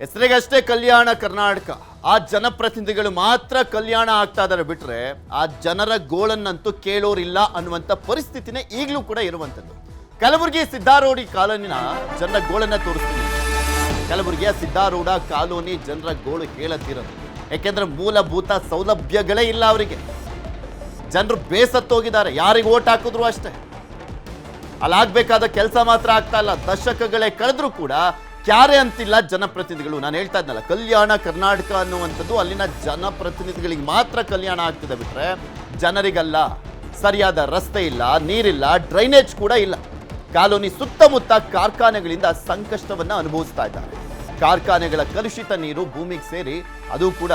ಹೆಸರಿಗಷ್ಟೇ ಕಲ್ಯಾಣ ಕರ್ನಾಟಕ. ಆ ಜನಪ್ರತಿನಿಧಿಗಳು ಮಾತ್ರ ಕಲ್ಯಾಣ ಆಗ್ತಾ ಇದಾರೆ ಬಿಟ್ರೆ ಆ ಜನರ ಗೋಳನ್ನಂತೂ ಕೇಳೋರಿಲ್ಲ ಅನ್ನುವಂಥ ಪರಿಸ್ಥಿತಿನೇ ಈಗಲೂ ಕೂಡ ಇರುವಂಥದ್ದು. ಕಲಬುರಗಿ ಸಿದ್ದಾರೂಢ ಕಾಲೋನಿನ ಜನರ ಗೋಳನ್ನ ತೋರಿಸ್ತೀನಿ. ಕಲಬುರಗಿಯ ಸಿದ್ದಾರೂಢ ಕಾಲೋನಿ ಜನರ ಗೋಳು ಹೇಳತ್ತಿರೋದು. ಯಾಕೆಂದ್ರೆ ಮೂಲಭೂತ ಸೌಲಭ್ಯಗಳೇ ಇಲ್ಲ ಅವರಿಗೆ. ಜನರು ಬೇಸತ್ತೋಗಿದ್ದಾರೆ. ಯಾರಿಗೆ ಓಟ್ ಹಾಕಿದ್ರು ಅಷ್ಟೇ, ಅಲ್ಲಾಗಬೇಕಾದ ಕೆಲಸ ಮಾತ್ರ ಆಗ್ತಾ ಇಲ್ಲ. ದಶಕಗಳೇ ಕಳೆದ್ರೂ ಕೂಡ ಕ್ಯಾರೆ ಅಂತಿಲ್ಲ ಜನಪ್ರತಿನಿಧಿಗಳು. ನಾನು ಹೇಳ್ತಾ ಇದ್ನಲ್ಲ, ಕಲ್ಯಾಣ ಕರ್ನಾಟಕ ಅನ್ನುವಂಥದ್ದು ಅಲ್ಲಿನ ಜನಪ್ರತಿನಿಧಿಗಳಿಗೆ ಮಾತ್ರ ಕಲ್ಯಾಣ ಆಗ್ತಿದೆ ಬಿಟ್ರೆ ಜನರಿಗಲ್ಲ. ಸರಿಯಾದ ರಸ್ತೆ ಇಲ್ಲ, ನೀರಿಲ್ಲ, ಡ್ರೈನೇಜ್ ಕೂಡ ಇಲ್ಲ. ಕಾಲೋನಿ ಸುತ್ತಮುತ್ತ ಕಾರ್ಖಾನೆಗಳಿಂದ ಸಂಕಷ್ಟವನ್ನ ಅನುಭವಿಸ್ತಾ ಇದ್ದಾರೆ. ಕಾರ್ಖಾನೆಗಳ ಕಲುಷಿತ ನೀರು ಭೂಮಿಗೆ ಸೇರಿ ಅದು ಕೂಡ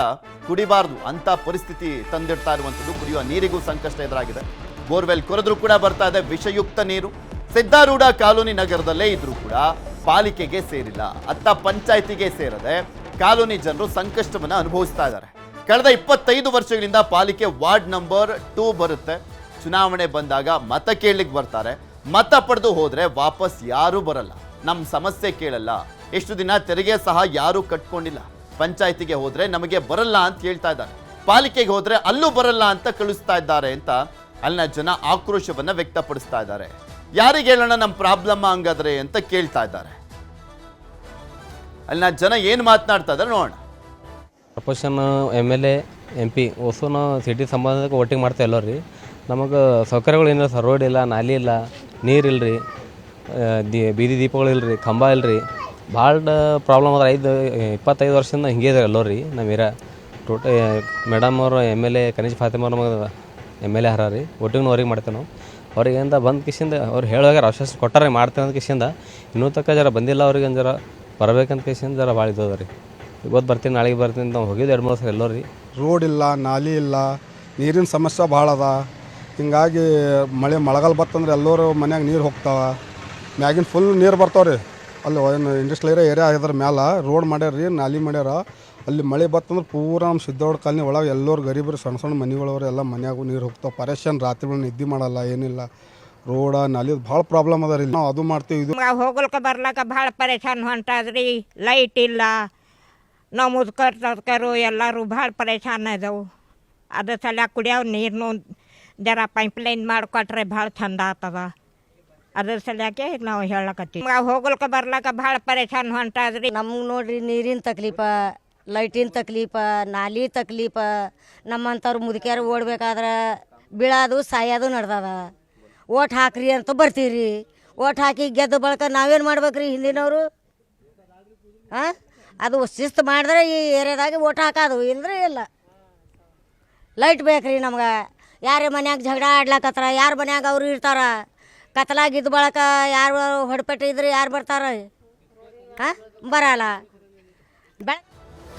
ಕುಡಿಬಾರ್ದು ಅಂತ ಪರಿಸ್ಥಿತಿ ತಂದಿಡ್ತಾ ಇರುವಂಥದ್ದು. ಕುಡಿಯುವ ನೀರಿಗೂ ಸಂಕಷ್ಟ ಎದುರಾಗಿದೆ. ಬೋರ್ವೆಲ್ ಕೊರೆದ್ರೂ ಕೂಡ ಬರ್ತಾ ಇದೆ ವಿಷಯುಕ್ತ ನೀರು. ಸಿದ್ದಾರೂಢ ಕಾಲೋನಿ ನಗರದಲ್ಲೇ ಇದ್ರೂ ಕೂಡ ಪಾಲಿಕೆಗೆ ಸೇರಿಲ್ಲ, ಅತ್ತ ಪಂಚಾಯತಿಗೆ ಸೇರದೆ ಕಾಲೋನಿ ಜನರು ಸಂಕಷ್ಟವನ್ನ ಅನುಭವಿಸ್ತಾ ಇದ್ದಾರೆ. ಕಳೆದ 25 ವರ್ಷಗಳಿಂದ ಪಾಲಿಕೆ ವಾರ್ಡ್ ನಂಬರ್ 2 ಬರುತ್ತೆ. ಚುನಾವಣೆ ಬಂದಾಗ ಮತ ಕೇಳಲಿಕ್ಕೆ ಬರ್ತಾರೆ. ಮತ ಪಡೆದು ಹೋದ್ರೆ ವಾಪಸ್ ಯಾರೂ ಬರಲ್ಲ, ನಮ್ಮ ಸಮಸ್ಯೆ ಕೇಳಲ್ಲ. ಎಷ್ಟು ದಿನ ತೆರಿಗೆ ಸಹ ಯಾರೂ ಕಟ್ಕೊಂಡಿಲ್ಲ. ಪಂಚಾಯತಿಗೆ ಹೋದ್ರೆ ನಮಗೆ ಬರಲ್ಲ ಅಂತ ಹೇಳ್ತಾ ಇದ್ದಾರೆ. ಪಾಲಿಕೆಗೆ ಹೋದ್ರೆ ಅಲ್ಲೂ ಬರಲ್ಲ ಅಂತ ಕಳಿಸ್ತಾ ಇದ್ದಾರೆ ಅಂತ ಅಲ್ಲಿನ ಜನ ಆಕ್ರೋಶವನ್ನ ವ್ಯಕ್ತಪಡಿಸ್ತಾ ಇದ್ದಾರೆ. ಯಾರಿಗೆ ಹೇಳೋಣ ನಮ್ಮ ಪ್ರಾಬ್ಲಮ್ ಹಂಗಾದ್ರೆ ಅಂತ ಕೇಳ್ತಾ ಇದ್ದಾರೆ. ಅಲ್ಲಿನ ಜನ ಏನು ಮಾತನಾಡ್ತಾ ಇದ್ದಾರೆ ನೋಡೋಣ. ಕಾರ್ಪೊರೇಷನ್ MLA MP ಹೊಸನು ಸಿಟಿ ಸಂಬಂಧಕ್ಕೆ ವೋಟಿಂಗ್ ಮಾಡ್ತಾ ಇಲ್ಲ ರೀ. ನಮಗೆ ಸೌಕರ್ಯಗಳು ಏನಿಲ್ಲ ಸರ್. ರೋಡ್ ಇಲ್ಲ, ನಾಲಿ ಇಲ್ಲ, ನೀರಿಲ್ಲ ರೀ, ಬೀದಿ ದೀಪಗಳು ಇಲ್ಲ ರೀ, ಕಂಬ ಇಲ್ಲ ರೀ. ಭಾಳ ಪ್ರಾಬ್ಲಮ್ ಅದ. 25 ವರ್ಷದಿಂದ ಹಿಂಗೆ ಇದೆ ಎಲ್ಲೋ ರೀ. ನಮ್ಮ ಏರಿಯಾ ಮೇಡಮ್ ಅವರು MLA ಕನೀಜ್ ಫಾತಿಮಾ ಅವ್ರು ನಮಗೆ MLA ಹರ ರೀ. ವೋಟಿಂಗ್ನು ಅವ್ರಿಗೆ ಮಾಡ್ತೇವೆ ನಾವು. ಅವ್ರಿಗೇಂದ ಬಂದ ಕಿಶಿಂದ ಅವ್ರು ಹೇಳುವಾಗ ಆಶ್ವಾಸ ಕೊಟ್ಟಾರೆ ಮಾಡ್ತೇವೆ ಅಂತ ಕಿಶಿಂದ ಇನ್ನೂ ತಕ್ಕ ಜರ ಬಂದಿಲ್ಲ. ಅವ್ರಿಗೆ ಜರ ಬರಬೇಕಂತ ಕಿಶಿಂದ ಜರ ಭಾಳ ಇದ್ದದ ರೀ. ಇವತ್ತು ಬರ್ತೀನಿ, ನಾಳೆಗೆ ಬರ್ತೀನಿ ನಾವು ಹೋಗಿದ್ದು 2-3 ಸಲ ಎಲ್ಲೋ ರೀ. ರೋಡ್ ಇಲ್ಲ, ನಾಲಿ ಇಲ್ಲ, ನೀರಿನ ಸಮಸ್ಯೆ ಭಾಳ ಅದ. ಹಿಂಗಾಗಿ ಮಳೆಗಾಲ ಬರ್ತಂದ್ರೆ ಎಲ್ಲರೂ ಮನ್ಯಾಗ ನೀರು ಹೋಗ್ತಾವ. ಮ್ಯಾಗಿನ ಫುಲ್ ನೀರು ಬರ್ತಾವೆ ರೀ. ಅಲ್ಲಿ ಏನು ಇಂಡಸ್ಟ್ರಿಯಲ್ ಏರಿಯಾ ಆಗಿದ್ರೆ ಮ್ಯಾಲೆ ರೋಡ್ ಮಾಡ್ಯಾರ ರೀ, ನಾಲಿ ಮಾಡ್ಯಾರ. ಅಲ್ಲಿ ಮಳೆ ಬರ್ತಂದ್ರೆ ಪೂರ ನಮ್ಮ ಸಿದ್ದೋಡ್ ಕಾಲನಿ ಒಳಗೆ ಎಲ್ಲರೂ ಗರೀಬರು ಸಣ್ಣ ಸಣ್ಣ ಮನೆಗಳವ್ರು ಎಲ್ಲ ಮನ್ಯಾಗೂ ನೀರು ಹೋಗ್ತಾವೆ. ಪರೇಶಾನ್ ರಾತ್ರಿ ನಿದ್ದೆ ಮಾಡಲ್ಲ, ಏನಿಲ್ಲ. ರೋಡ ನಾಲಿ ಭಾಳ ಪ್ರಾಬ್ಲಮ್ ಅದ ರೀ. ನಾವು ಅದು ಮಾಡ್ತೀವಿ. ಇದು ಹೋಗ್ಲಿಕ್ಕೆ ಬರ್ಲಿಕ್ಕೆ ಭಾಳ ಪರೇಶಾನ್ ಹೊಂಟಾದ್ರಿ. ಲೈಟ್ ಇಲ್ಲ. ನಾವು ಮುದುಕರು ಎಲ್ಲರೂ ಭಾಳ ಪರೇಶಾನ್ ಅದಾವು. ಅದ್ರ ಸಲ ಕುಡಿಯೋ ನೀರನ್ನು ಜರ ಪೈಪ್ಲೈನ್ ಮಾಡಿಕೊಟ್ರೆ ಭಾಳ ಚಂದ ಆಗ್ತದ. ಅದ್ರ ಸಲಕ್ಕೆ ನಾವು ಹೇಳಕತ್ತೀವಿ. ಹೋಗ್ಲಿಕ್ಕೆ ಬರ್ಲಿಕ್ಕೆ ಭಾಳ ಪರೇಶಾನ್ ಹೊಂಟಾದ್ರಿ. ನಮ್ಗೆ ನೋಡ್ರಿ ನೀರಿನ ತಕ್ಲೀಫ, ಲೈಟಿನ ತಕ್ಲೀಫ, ನಾಲಿ ತಕ್ಲೀಫ. ನಮ್ಮಂಥವ್ರು ಮುದುಕ್ಯಾರು ಓಡ್ಬೇಕಾದ್ರೆ ಬೀಳೋದು ಸಾಯೋದು ನಡ್ದದ. ಓಟ್ ಹಾಕ್ರಿ ಅಂತ ಬರ್ತೀವಿ. ಓಟ್ ಹಾಕಿ ಗೆದ್ದ ಬಳಕ ನಾವೇನು ಮಾಡ್ಬೇಕ್ರಿ ಹಿಂದಿನವರು? ಹಾಂ, ಅದು ಶಿಸ್ತು ಮಾಡಿದ್ರೆ ಈ ಏರಿಯಾದಾಗ ಓಟ್ ಹಾಕೋದು, ಇಲ್ಲದ್ರೆ ಇಲ್ಲ. ಲೈಟ್ ಬೇಕ್ರಿ ನಮ್ಗೆ. ಯಾರ ಮನ್ಯಾಗ ಜಗಳ ಆಡ್ಲಕತ್ತಾರ, ಯಾರ ಮನ್ಯಾಗ ಅವ್ರು ಇರ್ತಾರ. ಕತ್ಲಾಗಿದ್ದ ಬಳಕ ಯಾರು ಹೊಡ್ಪೆಟ್ಟಿದ್ರೆ ಯಾರು ಬರ್ತಾರ? ಹಾಂ, ಬರಲ್ಲ.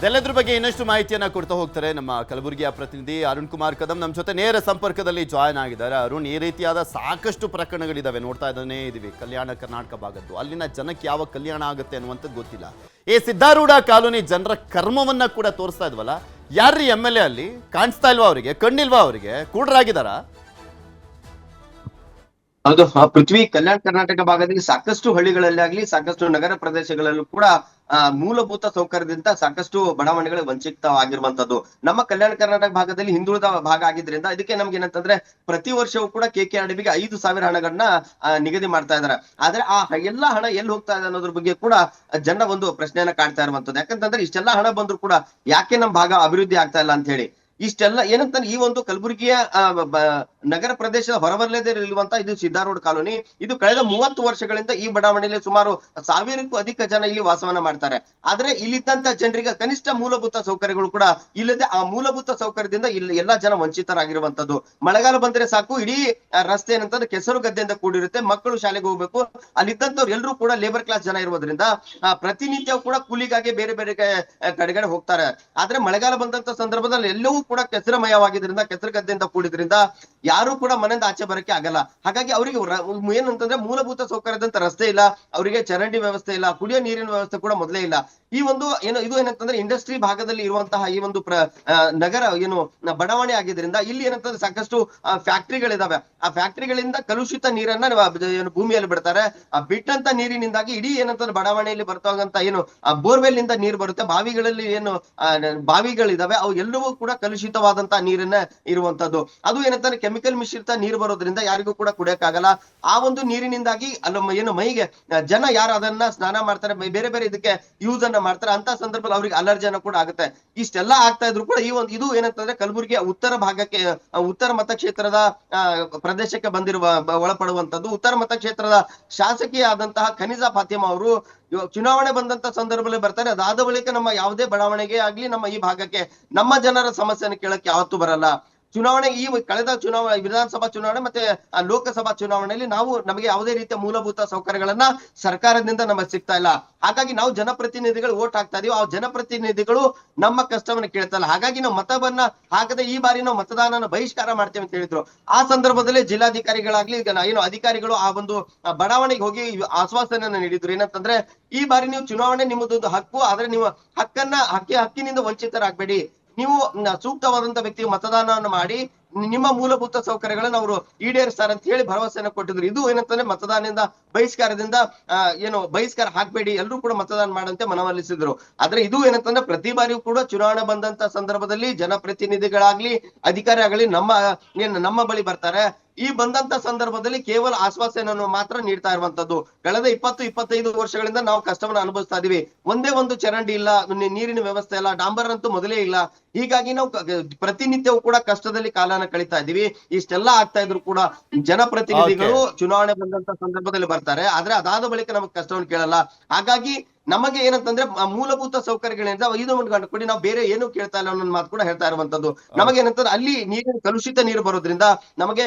ಇದೆಲ್ಲದ್ರ ಬಗ್ಗೆ ಇನ್ನಷ್ಟು ಮಾಹಿತಿಯನ್ನ ಕೊಡ್ತಾ ಹೋಗ್ತಾರೆ ನಮ್ಮ ಕಲಬುರಗಿಯ ಪ್ರತಿನಿಧಿ ಅರುಣ್ ಕುಮಾರ್ ಕದಂ ನಮ್ಮ ಜೊತೆ ನೇರ ಸಂಪರ್ಕದಲ್ಲಿ ಜಾಯ್ನ್ ಆಗಿದ್ದಾರೆ. ಅರುಣ್, ಈ ರೀತಿಯಾದ ಸಾಕಷ್ಟು ಪ್ರಕರಣಗಳಿದಾವೆ, ನೋಡ್ತಾ ಇದ್ದಾನೆ ಇದೀವಿ ಕಲ್ಯಾಣ ಕರ್ನಾಟಕ ಭಾಗದ್ದು. ಅಲ್ಲಿನ ಜನಕ್ಕೆ ಯಾವ ಕಲ್ಯಾಣ ಆಗುತ್ತೆ ಅನ್ನುವಂಥದ್ದು ಗೊತ್ತಿಲ್ಲ. ಈ ಸಿದ್ದಾರೂಢ ಕಾಲೋನಿ ಜನರ ಕರ್ಮವನ್ನ ಕೂಡ ತೋರಿಸ್ತಾ ಇದ್ವಲ್ಲ, ಯಾರ್ರೀ MLA ಅಲ್ಲಿ? ಕಾಣಿಸ್ತಾ ಇಲ್ವಾ ಅವರಿಗೆ? ಕಣ್ಣಿಲ್ವಾ ಅವರಿಗೆ? ಕೂಡ್ರಾಗಿದ್ದಾರಾ? ಹೌದು ಪೃಥ್ವಿ, ಕಲ್ಯಾಣ ಕರ್ನಾಟಕ ಭಾಗದಲ್ಲಿ ಸಾಕಷ್ಟು ಹಳ್ಳಿಗಳಲ್ಲಿ ಆಗ್ಲಿ, ಸಾಕಷ್ಟು ನಗರ ಪ್ರದೇಶಗಳಲ್ಲೂ ಕೂಡ ಮೂಲಭೂತ ಸೌಕರ್ಯದಿಂದ ಸಾಕಷ್ಟು ಬಡಾವಣೆಗಳು ವಂಚಿತವಾಗಿರುವಂತದ್ದು. ನಮ್ಮ ಕಲ್ಯಾಣ ಕರ್ನಾಟಕ ಭಾಗದಲ್ಲಿ ಹಿಂದುಳಿದ ಭಾಗ ಆಗಿದ್ರಿಂದ ಇದಕ್ಕೆ ನಮ್ಗೆ ಏನಂತಂದ್ರೆ ಪ್ರತಿ ವರ್ಷವೂ ಕೂಡ KKRDBಗೆ 5,000 ಹಣಗಳನ್ನ ನಿಗದಿ ಮಾಡ್ತಾ ಇದಾರೆ. ಆದ್ರೆ ಆ ಎಲ್ಲಾ ಹಣ ಎಲ್ಲಿ ಹೋಗ್ತಾ ಇದೆ ಅನ್ನೋದ್ರ ಬಗ್ಗೆ ಕೂಡ ಜನರ ಒಂದು ಪ್ರಶ್ನೆಯನ್ನ ಕಾಡ್ತಾ ಇರುವಂತದ್ದು. ಯಾಕಂತಂದ್ರೆ ಇಷ್ಟೆಲ್ಲಾ ಹಣ ಬಂದ್ರು ಕೂಡ ಯಾಕೆ ನಮ್ ಭಾಗ ಅಭಿವೃದ್ಧಿ ಆಗ್ತಾ ಇಲ್ಲ ಅಂತ ಹೇಳಿ. ಇಷ್ಟೆಲ್ಲ ಏನಂತ ಈ ಒಂದು ಕಲಬುರಗಿಯ ನಗರ ಪ್ರದೇಶದ ಹೊರವಲಯದಲ್ಲಿ ಇರುವಂತ ಇದು ಸಿದ್ದಾರೂಢ ಕಾಲೋನಿ. ಇದು ಕಳೆದ 30 ವರ್ಷಗಳಿಂದ ಈ ಬಡಾವಣೆಯಲ್ಲಿ ಸುಮಾರು 1000ಕ್ಕೂ ಅಧಿಕ ಜನ ಇಲ್ಲಿ ವಾಸವನ್ನ ಮಾಡ್ತಾರೆ. ಆದ್ರೆ ಇಲ್ಲಿದ್ದಂತ ಜನರಿಗೆ ಕನಿಷ್ಠ ಮೂಲಭೂತ ಸೌಕರ್ಯಗಳು ಕೂಡ ಇಲ್ಲದೆ ಆ ಮೂಲಭೂತ ಸೌಕರ್ಯದಿಂದ ಇಲ್ಲಿ ಎಲ್ಲಾ ಜನ ವಂಚಿತರಾಗಿರುವಂತದ್ದು. ಮಳೆಗಾಲ ಬಂದ್ರೆ ಸಾಕು, ಇಡೀ ರಸ್ತೆ ಏನಂತಂದ್ರೆ ಕೆಸರು ಗದ್ದೆಯಿಂದ ಕೂಡಿರುತ್ತೆ. ಮಕ್ಕಳು ಶಾಲೆಗೆ ಹೋಗ್ಬೇಕು. ಅಲ್ಲಿದ್ದಂಥವ್ರು ಎಲ್ಲರೂ ಕೂಡ ಲೇಬರ್ ಕ್ಲಾಸ್ ಜನ ಇರೋದ್ರಿಂದ ಪ್ರತಿನಿತ್ಯ ಕೂಡ ಕೂಲಿಗಾಗಿ ಬೇರೆ ಬೇರೆ ಕಡೆಗಡೆ ಹೋಗ್ತಾರೆ. ಆದ್ರೆ ಮಳೆಗಾಲ ಬಂದಂತ ಸಂದರ್ಭದಲ್ಲಿ ಎಲ್ಲವೂ ಕೂಡ ಕೆಸರಮಯವಾಗಿದ್ರಿಂದ, ಕೆಸರು ಗದ್ದೆಯಿಂದ ಕೂಡಿದ್ರಿಂದ ಯಾರು ಕೂಡ ಮನೆಯಿಂದ ಆಚೆ ಬರಕ್ಕೆ ಆಗಲ್ಲ. ಹಾಗಾಗಿ ಅವರಿಗೆ ಏನಂತಂದ್ರೆ ಮೂಲಭೂತ ಸೌಕರ್ಯದಂತ ರಸ್ತೆ ಇಲ್ಲ, ಅವರಿಗೆ ಚರಂಡಿ ವ್ಯವಸ್ಥೆ ಇಲ್ಲ, ಕುಡಿಯೋ ನೀರಿನ ವ್ಯವಸ್ಥೆ ಕೂಡ ಮೊದಲೇ ಇಲ್ಲ. ಈ ಒಂದು ಇದು ಏನಂತಂದ್ರೆ ಇಂಡಸ್ಟ್ರಿ ಭಾಗದಲ್ಲಿ ಇರುವಂತಹ ಈ ಒಂದು ನಗರ ಬಡಾವಣೆ ಆಗಿದ್ರಿಂದ ಇಲ್ಲಿ ಏನಂತಂದ್ರೆ ಸಾಕಷ್ಟು ಫ್ಯಾಕ್ಟ್ರಿಗಳಿದಾವೆ. ಆ ಫ್ಯಾಕ್ಟ್ರಿಗಳಿಂದ ಕಲುಷಿತ ನೀರನ್ನ ಭೂಮಿಯಲ್ಲಿ ಬಿಡ್ತಾರೆ. ಆ ಬಿಟ್ಟಂತ ನೀರಿನಿಂದಾಗಿ ಇಡೀ ಏನಂತಂದ್ರೆ ಬಡಾವಣೆಯಲ್ಲಿ ಬರ್ತಕ್ಕಂತ ಬೋರ್ವೆಲ್ ನಿಂದ ನೀರು ಬರುತ್ತೆ, ಬಾವಿಗಳಲ್ಲಿ ಬಾವಿಗಳಿದಾವೆ, ಅವು ಎಲ್ಲವೂ ಕೂಡ ಕಲುಷಿತವಾದಂತಹ ನೀರನ್ನ ಇರುವಂತದ್ದು. ಅದು ಏನಂತಂದ್ರೆ ಕೆಮಿಕಲ್ ಮಿಶ್ರಿತ ನೀರು ಬರೋದ್ರಿಂದ ಯಾರಿಗೂ ಕೂಡ ಕುಡಿಯಕ್ಕಾಗಲ್ಲ. ಆ ಒಂದು ನೀರಿನಿಂದಾಗಿ ಮೈಗೆ ಜನ ಯಾರು ಅದನ್ನ ಸ್ನಾನ ಮಾಡ್ತಾರೆ, ಬೇರೆ ಬೇರೆ ಇದಕ್ಕೆ ಯೂಸ್ ಅನ್ನ ಮಾಡ್ತಾರೆ, ಅಂತ ಸಂದರ್ಭದಲ್ಲಿ ಅವ್ರಿಗೆ ಅಲರ್ಜಿನ ಕೂಡ ಆಗುತ್ತೆ. ಇಷ್ಟೆಲ್ಲ ಆಗ್ತಾ ಇದ್ರು ಕೂಡ ಇದು ಏನಂತಂದ್ರೆ ಕಲಬುರಗಿಯ ಉತ್ತರ ಭಾಗಕ್ಕೆ, ಉತ್ತರ ಮತಕ್ಷೇತ್ರದ ಪ್ರದೇಶಕ್ಕೆ ಒಳಪಡುವಂತದ್ದು. ಉತ್ತರ ಮತಕ್ಷೇತ್ರದ ಶಾಸಕಿ ಆದಂತಹ ಖನಿಜಾ ಫಾತಿಮಾ ಅವರು ಚುನಾವಣೆ ಬಂದಂತ ಸಂದರ್ಭದಲ್ಲಿ ಬರ್ತಾರೆ. ಅದಾದ ಬಳಿಕ ನಮ್ಮ ಯಾವುದೇ ಬಡಾವಣೆಗೆ ಆಗ್ಲಿ ನಮ್ಮ ಈ ಭಾಗಕ್ಕೆ ನಮ್ಮ ಜನರ ಸಮಸ್ಯೆಯನ್ನು ಕೇಳಕ್ಕೆ ಯಾವತ್ತೂ ಬರಲ್ಲ. ಚುನಾವಣೆ ಕಳೆದ ವಿಧಾನಸಭಾ ಚುನಾವಣೆ ಮತ್ತೆ ಲೋಕಸಭಾ ಚುನಾವಣೆಯಲ್ಲಿ ನಮಗೆ ಯಾವುದೇ ರೀತಿಯ ಮೂಲಭೂತ ಸೌಕರ್ಯಗಳನ್ನ ಸರ್ಕಾರದಿಂದ ನಮಗೆ ಸಿಗ್ತಾ ಇಲ್ಲ. ಹಾಗಾಗಿ ನಾವು ಜನಪ್ರತಿನಿಧಿಗಳು ವೋಟ್ ಹಾಕ್ತಾ ಇದೀವಿ, ಆ ಜನಪ್ರತಿನಿಧಿಗಳು ನಮ್ಮ ಕಷ್ಟವನ್ನ ಕೇಳ್ತಾ ಇಲ್ಲ. ಹಾಗಾಗಿ ನಾವು ಮತವನ್ನ ಹಾಕದೆ ಈ ಬಾರಿ ನಾವು ಮತದಾನನ ಬಹಿಷ್ಕಾರ ಮಾಡ್ತೇವೆ ಅಂತ ಹೇಳಿದ್ರು. ಆ ಸಂದರ್ಭದಲ್ಲಿ ಜಿಲ್ಲಾಧಿಕಾರಿಗಳಾಗ್ಲಿ ಅಧಿಕಾರಿಗಳು ಆ ಒಂದು ಬಡಾವಣೆಗೆ ಹೋಗಿ ಆಶ್ವಾಸನೆಯನ್ನ ನೀಡಿದ್ರು. ಏನಂತಂದ್ರೆ ಈ ಬಾರಿ ನೀವು ಚುನಾವಣೆ ನಿಮ್ಮದೊಂದು ಹಕ್ಕು, ಆದ್ರೆ ನೀವು ಹಕ್ಕಿನಿಂದ ವಂಚಿತರಾಗಬೇಡಿ, ನೀವು ಸೂಕ್ತವಾದಂತ ವ್ಯಕ್ತಿಗೆ ಮತದಾನವನ್ನು ಮಾಡಿ ನಿಮ್ಮ ಮೂಲಭೂತ ಸೌಕರ್ಯಗಳನ್ನು ಅವರು ಈಡೇರಿಸ್ತಾರೆ ಅಂತ ಹೇಳಿ ಭರವಸೆಯನ್ನು ಕೊಟ್ಟಿದ್ರು. ಇದು ಏನಂತಂದ್ರೆ ಮತದಾನದಿಂದ ಬಹಿಷ್ಕಾರದಿಂದ ಬಹಿಷ್ಕಾರ ಹಾಕ್ಬೇಡಿ, ಎಲ್ಲರೂ ಕೂಡ ಮತದಾನ ಮಾಡಂತೆ ಮನವೊಲಿಸಿದ್ರು. ಆದ್ರೆ ಇದು ಏನಂತಂದ್ರೆ ಪ್ರತಿ ಬಾರಿಯೂ ಕೂಡ ಚುನಾವಣೆ ಬಂದಂತ ಸಂದರ್ಭದಲ್ಲಿ ಜನಪ್ರತಿನಿಧಿಗಳಾಗ್ಲಿ ಅಧಿಕಾರಿ ಆಗಲಿ ನಮ್ಮ ಬಳಿ ಬರ್ತಾರೆ. ಈ ಬಂದಂತ ಸಂದರ್ಭದಲ್ಲಿ ಕೇವಲ ಆಶ್ವಾಸನೆಯನ್ನು ಮಾತ್ರ ನೀಡ್ತಾ ಇರುವಂತದ್ದು. ಕಳೆದ 20-25 ವರ್ಷಗಳಿಂದ ನಾವು ಕಷ್ಟವನ್ನು ಅನುಭವಿಸ್ತಾ ಇದೀವಿ. ಒಂದೇ ಒಂದು ಚರಂಡಿ ಇಲ್ಲ, ನೀರಿನ ವ್ಯವಸ್ಥೆ ಇಲ್ಲ, ಡಾಂಬರ್ ಅಂತೂ ಮೊದಲೇ ಇಲ್ಲ. ಹೀಗಾಗಿ ನಾವು ಪ್ರತಿನಿತ್ಯವೂ ಕೂಡ ಕಷ್ಟದಲ್ಲಿ ಕಾಲನ ಕಳೀತಾ ಇದೀವಿ. ಇಷ್ಟೆಲ್ಲ ಆಗ್ತಾ ಇದ್ರು ಕೂಡ ಜನಪ್ರತಿನಿಧಿಗಳು ಚುನಾವಣೆ ಬಂದಂತ ಸಂದರ್ಭದಲ್ಲಿ ಬರ್ತಾರೆ, ಆದ್ರೆ ಅದಾದ ಬಳಿಕ ನಮಗೆ ಕಷ್ಟವನ್ನು ಕೇಳಲ್ಲ. ಹಾಗಾಗಿ ನಮಗೆ ಏನಂತಂದ್ರೆ ಮೂಲಭೂತ ಸೌಕರ್ಯಗಳಿಂದ ಇದು ಕೊಡಿ, ನಾವು ಬೇರೆ ಏನು ಕೇಳ್ತಾ ಇಲ್ಲ ಅನ್ನೋ ಮಾತು ಕೂಡ ಹೇಳ್ತಾ ಇರುವಂತದ್ದು. ನಮಗೆ ಏನಂತಂದ್ರೆ ಅಲ್ಲಿ ನೀರಿನ ಕಲುಷಿತ ನೀರು ಬರೋದ್ರಿಂದ ನಮಗೆ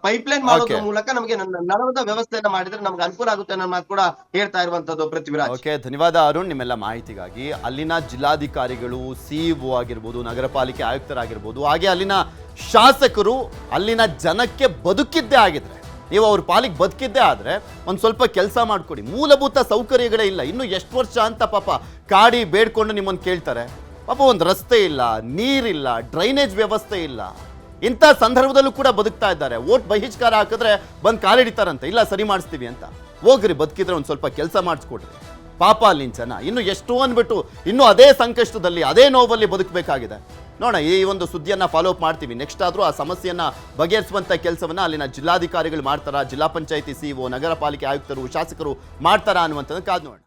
ಪೈಪ್ಲೈನ್ ಮಾಡೋದ್ರ ಮೂಲಕ ನಮಗೆ ನಳದ ವ್ಯವಸ್ಥೆಯನ್ನ ಮಾಡಿದ್ರೆ ನಮ್ಗೆ ಅನುಕೂಲ ಆಗುತ್ತೆ ಅನ್ನೋ ಮಾತು ಕೂಡ ಹೇಳ್ತಾ ಇರುವಂತದ್ದು. ಪೃಥ್ವಿರಾಜ್, ಓಕೆ, ಧನ್ಯವಾದ ಅರುಣ್ ನಿಮ್ಮೆಲ್ಲ ಮಾಹಿತಿಗಾಗಿ. ಅಲ್ಲಿನ ಜಿಲ್ಲಾಧಿಕಾರಿಗಳು, ಸಿಇಒ ಆಗಿರ್ಬೋದು, ನಗರ ಪಾಲಿಕೆ ಆಯುಕ್ತರಾಗಿರ್ಬೋದು, ಹಾಗೆ ಅಲ್ಲಿನ ಶಾಸಕರು ಅಲ್ಲಿನ ಜನಕ್ಕೆ ಬದುಕಿದ್ದೇ ಆಗಿದ್ರೆ, ನೀವು ಅವ್ರ ಪಾಲಿಗೆ ಬದುಕಿದ್ದೇ ಆದರೆ ಒಂದು ಸ್ವಲ್ಪ ಕೆಲಸ ಮಾಡಿಕೊಡಿ. ಮೂಲಭೂತ ಸೌಕರ್ಯಗಳೇ ಇಲ್ಲ, ಇನ್ನು ಎಷ್ಟು ವರ್ಷ ಅಂತ ಪಾಪ ಕಾಡಿ ಬೇಡ್ಕೊಂಡು ನಿಮ್ಮನ್ನು ಕೇಳ್ತಾರೆ. ಪಾಪ ಒಂದು ರಸ್ತೆ ಇಲ್ಲ, ನೀರಿಲ್ಲ, ಡ್ರೈನೇಜ್ ವ್ಯವಸ್ಥೆ ಇಲ್ಲ. ಇಂಥ ಸಂದರ್ಭದಲ್ಲೂ ಕೂಡ ಬದುಕ್ತಾ ಇದ್ದಾರೆ. ವೋಟ್ ಬಹಿಷ್ಕಾರ ಹಾಕಿದ್ರೆ ಬಂದು ಕಾಲಿಡಿತಾರಂತೆ, ಇಲ್ಲ ಸರಿ ಮಾಡಿಸ್ತೀವಿ ಅಂತ. ಹೋಗ್ರಿ, ಬದುಕಿದ್ರೆ ಒಂದು ಸ್ವಲ್ಪ ಕೆಲಸ ಮಾಡಿಸ್ಕೊಡ್ರಿ. ಪಾಪ ಅಲ್ಲಿನ ಜನ ಇನ್ನು ಎಷ್ಟು ಅಂದ್ಬಿಟ್ಟು ಇನ್ನೂ ಅದೇ ಸಂಕಷ್ಟದಲ್ಲಿ, ಅದೇ ನೋವಲ್ಲಿ ಬದುಕಬೇಕಾಗಿದೆ. ನೋಡೋಣ, ಈ ಒಂದು ಸುದ್ದಿಯನ್ನು ಫಾಲೋ ಅಪ್ ಮಾಡ್ತೀವಿ. ನೆಕ್ಸ್ಟ್ ಆದರೂ ಆ ಸಮಸ್ಯೆಯನ್ನು ಬಗೆಹರಿಸುವಂಥ ಕೆಲಸವನ್ನು ಅಲ್ಲಿನ ಜಿಲ್ಲಾಧಿಕಾರಿಗಳು ಮಾಡ್ತಾರಾ, ಜಿಲ್ಲಾ ಪಂಚಾಯಿತಿ ಸಿಇಒ, ನಗರ ಪಾಲಿಕೆ ಆಯುಕ್ತರು, ಶಾಸಕರು ಮಾಡ್ತಾರಾ ಅನ್ನುವಂಥದ್ದು ಕಾದು ನೋಡೋಣ.